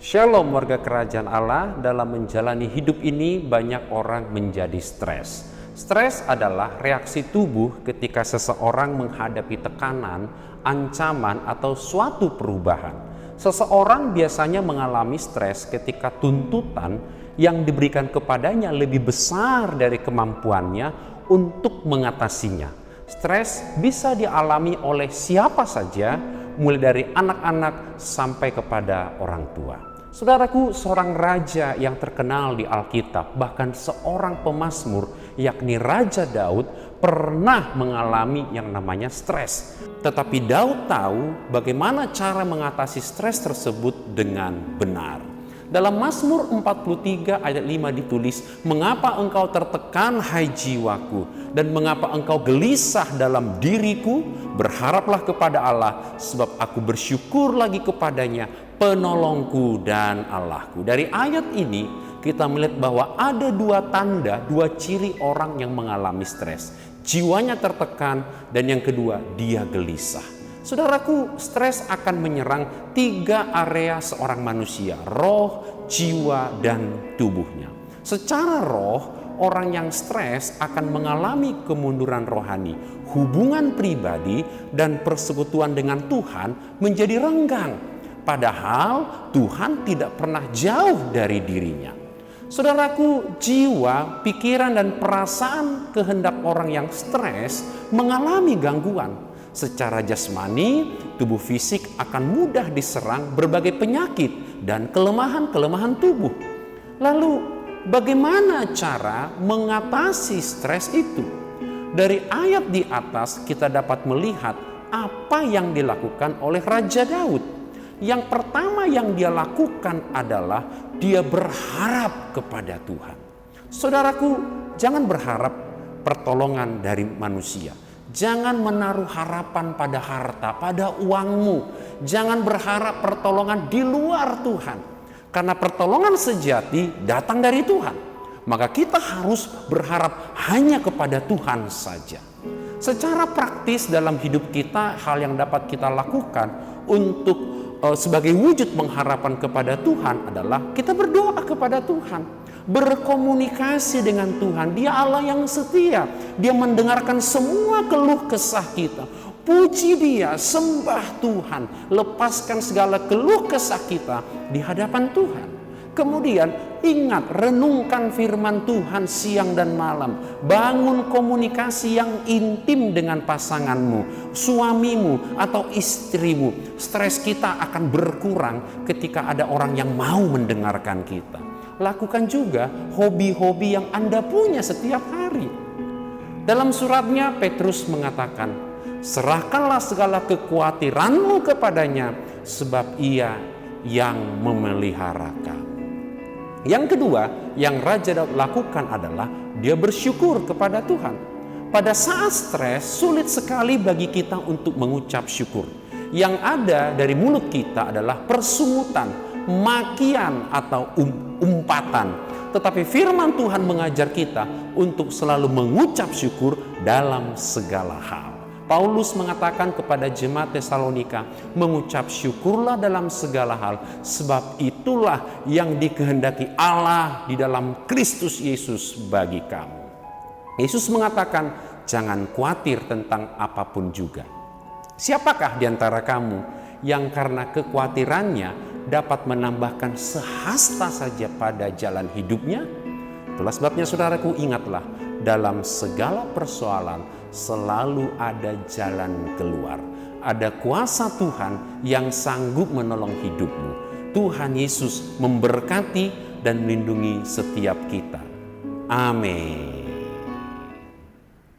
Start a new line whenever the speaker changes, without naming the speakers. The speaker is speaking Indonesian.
Shalom warga kerajaan Allah, dalam menjalani hidup ini banyak orang menjadi stres. Stres adalah reaksi tubuh ketika seseorang menghadapi tekanan, ancaman, atau suatu perubahan. Seseorang biasanya mengalami stres ketika tuntutan yang diberikan kepadanya lebih besar dari kemampuannya untuk mengatasinya. Stres bisa dialami oleh siapa saja, mulai dari anak-anak sampai kepada orang tua. Saudaraku, seorang raja yang terkenal di Alkitab, bahkan seorang pemazmur, yakni Raja Daud, pernah mengalami yang namanya stres. Tetapi Daud tahu bagaimana cara mengatasi stres tersebut dengan benar. Dalam Mazmur 43 ayat 5 ditulis, "Mengapa engkau tertekan, hai jiwaku, dan mengapa engkau gelisah dalam diriku? Berharaplah kepada Allah, sebab aku bersyukur lagi kepadanya, penolongku dan Allahku." Dari ayat ini kita melihat bahwa ada dua tanda, dua ciri orang yang mengalami stres. Jiwanya tertekan, dan yang kedua, dia gelisah. Saudaraku, stres akan menyerang tiga area seorang manusia: roh, jiwa, dan tubuhnya. Secara roh, orang yang stres akan mengalami kemunduran rohani. Hubungan pribadi dan persekutuan dengan Tuhan menjadi renggang. Padahal Tuhan tidak pernah jauh dari dirinya. Saudaraku, jiwa, pikiran, dan perasaan kehendak orang yang stres mengalami gangguan. Secara jasmani, tubuh fisik akan mudah diserang berbagai penyakit dan kelemahan-kelemahan tubuh. Lalu, bagaimana cara mengatasi stres itu? Dari ayat di atas kita dapat melihat apa yang dilakukan oleh Raja Daud. Yang pertama yang dia lakukan adalah dia berharap kepada Tuhan. Saudaraku, jangan berharap pertolongan dari manusia. Jangan menaruh harapan pada harta, pada uangmu. Jangan berharap pertolongan di luar Tuhan. Karena pertolongan sejati datang dari Tuhan. Maka kita harus berharap hanya kepada Tuhan saja. Secara praktis dalam hidup kita, hal yang dapat kita lakukan untuk sebagai wujud pengharapan kepada Tuhan adalah kita berdoa kepada Tuhan. Berkomunikasi dengan Tuhan. Dia Allah yang setia. Dia mendengarkan semua keluh kesah kita. Puji Dia, sembah Tuhan, lepaskan segala keluh kesah kita di hadapan Tuhan. Kemudian ingat, renungkan firman Tuhan siang dan malam. Bangun komunikasi yang intim dengan pasanganmu, suamimu, atau istrimu. Stres kita akan berkurang ketika ada orang yang mau mendengarkan kita. Lakukan juga hobi-hobi yang Anda punya setiap hari. Dalam suratnya Petrus mengatakan, "Serahkanlah segala kekhawatiranmu kepadanya, sebab Ia yang memelihara kamu." Yang kedua yang Raja Daud lakukan adalah dia bersyukur kepada Tuhan. Pada saat stres, sulit sekali bagi kita untuk mengucap syukur. Yang ada dari mulut kita adalah persungutan, makian, atau umpatan. Tetapi firman Tuhan mengajar kita untuk selalu mengucap syukur dalam segala hal. Paulus mengatakan kepada jemaat Tesalonika, "Mengucap syukurlah dalam segala hal, sebab itulah yang dikehendaki Allah di dalam Kristus Yesus bagi kamu." Yesus mengatakan, "Jangan khawatir tentang apapun juga." Siapakah di antara kamu yang karena kekhawatirannya dapat menambahkan sehasta saja pada jalan hidupnya? Itulah sebabnya saudaraku, ingatlah, dalam segala persoalan selalu ada jalan keluar. Ada kuasa Tuhan yang sanggup menolong hidupmu. Tuhan Yesus memberkati dan melindungi setiap kita. Amin.